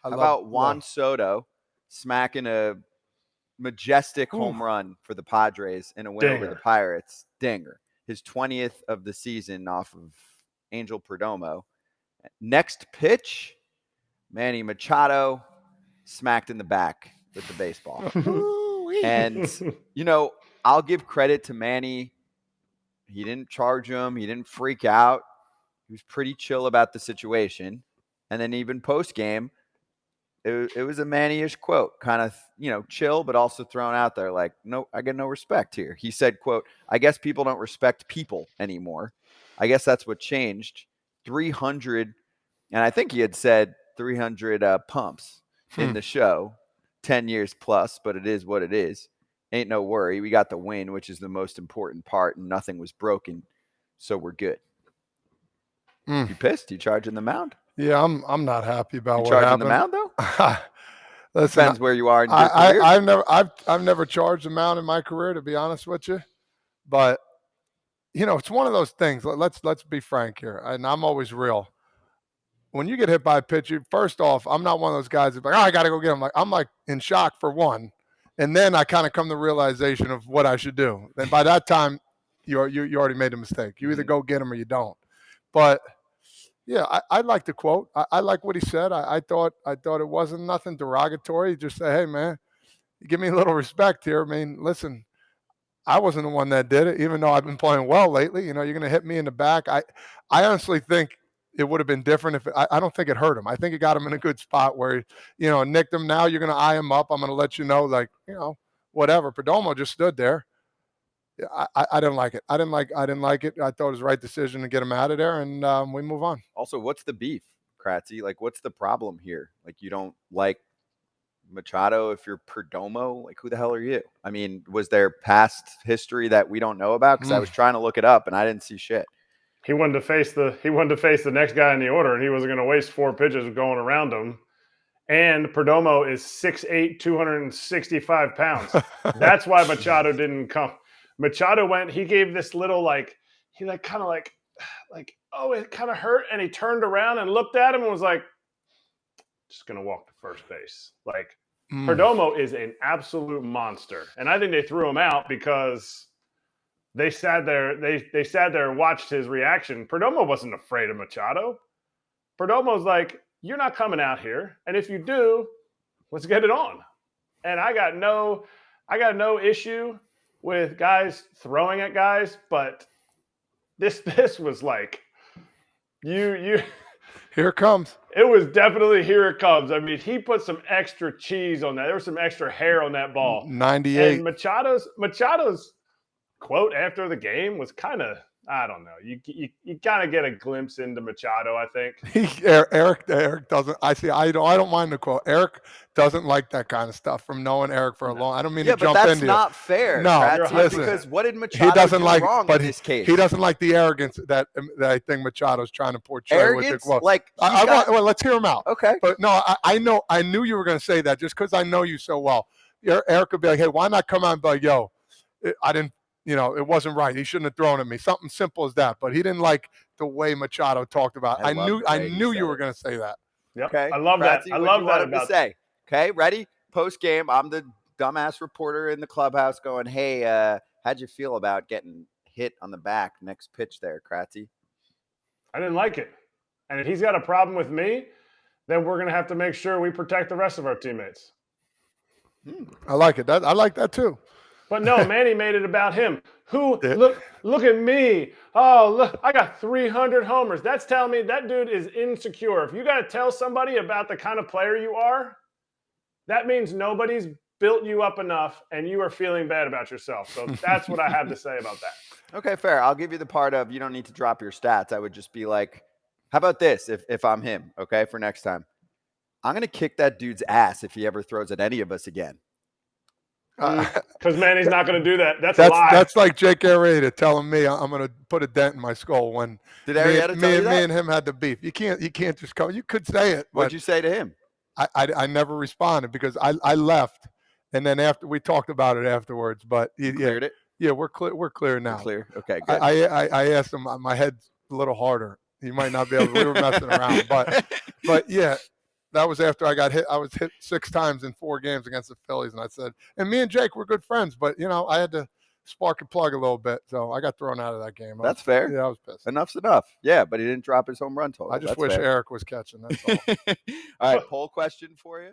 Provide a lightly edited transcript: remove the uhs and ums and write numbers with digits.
How about Juan Soto smacking a majestic home run for the Padres in a win over the Pirates? Dinger. His 20th of the season off of Angel Perdomo. Next pitch, Manny Machado smacked in the back with the baseball. And, I'll give credit to Manny. He didn't charge him. He didn't freak out. He was pretty chill about the situation. And then even post-game, it was a Manny-ish quote, kind of, chill, but also thrown out there like, no, I get no respect here. He said, quote, I guess people don't respect people anymore. I guess that's what changed. 300, and I think he had said 300 pumps in the show, 10 years plus, but it is what it is. Ain't no worry. We got the win, which is the most important part, and nothing was broken, so we're good. You pissed? You charging the mound? Yeah, I'm not happy about what charging happened. The mound though? Listen, depends where you are in your career. I've never charged the mound in my career, to be honest with you. But it's one of those things. Let's be frank here, and I'm always real. When you get hit by a pitch, first off, I'm not one of those guys that's like, I got to go get him. I'm like in shock for one, and then I kind of come to the realization of what I should do. And by that time, you already made a mistake. You either go get him or you don't. But yeah, I like the quote. I like what he said. I thought it wasn't nothing derogatory. Just say, hey, man, give me a little respect here. I mean, listen, I wasn't the one that did it, even though I've been playing well lately. You're going to hit me in the back. I honestly think it would have been different if I don't think it hurt him. I think it got him in a good spot where, nicked him. Now you're going to eye him up. I'm going to let you know, whatever. Perdomo just stood there. I didn't like it. I didn't like it. I thought it was the right decision to get him out of there, and we move on. Also, what's the beef, Kratzy? Like, what's the problem here? Like, you don't like Machado if you're Perdomo? Like, who the hell are you? I mean, was there past history that we don't know about? Because I was trying to look it up, and I didn't see shit. He wanted to face the next guy in the order, and he wasn't going to waste 4 pitches going around him. And Perdomo is 6'8", 265 pounds. That's why Machado didn't come. Machado went, he gave this little oh, it kind of hurt. And he turned around and looked at him and was like, just going to walk to first base. Perdomo is an absolute monster. And I think they threw him out because they sat there and watched his reaction. Perdomo wasn't afraid of Machado. Perdomo's like, you're not coming out here. And if you do, let's get it on. And I got no issue with guys throwing at guys, but this was like you here it comes. It was definitely here it comes. I mean, he put some extra cheese on that. There was some extra hair on that ball. 98. And Machado's quote after the game was kind of, I don't know. You kind of get a glimpse into Machado, I think. Eric doesn't. I don't mind the quote. Eric doesn't like that kind of stuff. From knowing Eric for a long, I don't mean to jump into it. Yeah, but that's not fair. No, listen, because what did Machado do wrong in this case? He doesn't like the arrogance that I think Machado's trying to portray. Arrogance? With the quote. Well, let's hear him out. Okay. But no, I knew you were going to say that just because I know you so well. Eric would be like, hey, why not come out and be like, yo, I didn't. It wasn't right. He shouldn't have thrown at me. Something simple as that. But he didn't like the way Machado talked about it. I knew you were going to say that. Yep. Okay. I love that. I love that about say. Okay, ready? Post game, I'm the dumbass reporter in the clubhouse going, hey, how'd you feel about getting hit on the back next pitch there, Kratzy? I didn't like it. And if he's got a problem with me, then we're going to have to make sure we protect the rest of our teammates. I like it. I like that too. But no, Manny made it about him. Look at me. Oh, look, I got 300 homers. That's telling me that dude is insecure. If you got to tell somebody about the kind of player you are, that means nobody's built you up enough and you are feeling bad about yourself. So that's what I have to say about that. Okay, fair. I'll give you the part of you don't need to drop your stats. I would just be like, how about this if I'm him, okay, for next time? I'm going to kick that dude's ass if he ever throws at any of us again. Because Manny's not going to do that. That's a lie. That's like Jake Arrieta telling me I'm going to put a dent in my skull when Did Arrieta tell you that? Me and him had the beef. You can't just come. You could say it. What'd you say to him? I never responded because I left, and then after we talked about it afterwards. But cleared it. Yeah, we're clear. We're clear now. We're clear. Okay, good. I asked him. My head's a little harder. He might not be able. We were messing around, but yeah. that was after I got hit. I was hit 6 times in 4 games against the Phillies, and I said, and me and Jake were good friends, but I had to spark and plug a little bit, so I got thrown out of that game. That's fair. Yeah, I was pissed. Enough's enough. Yeah, but he didn't drop his home run total. I just That's wish fair. Eric was catching. That's all. All right, poll question for you.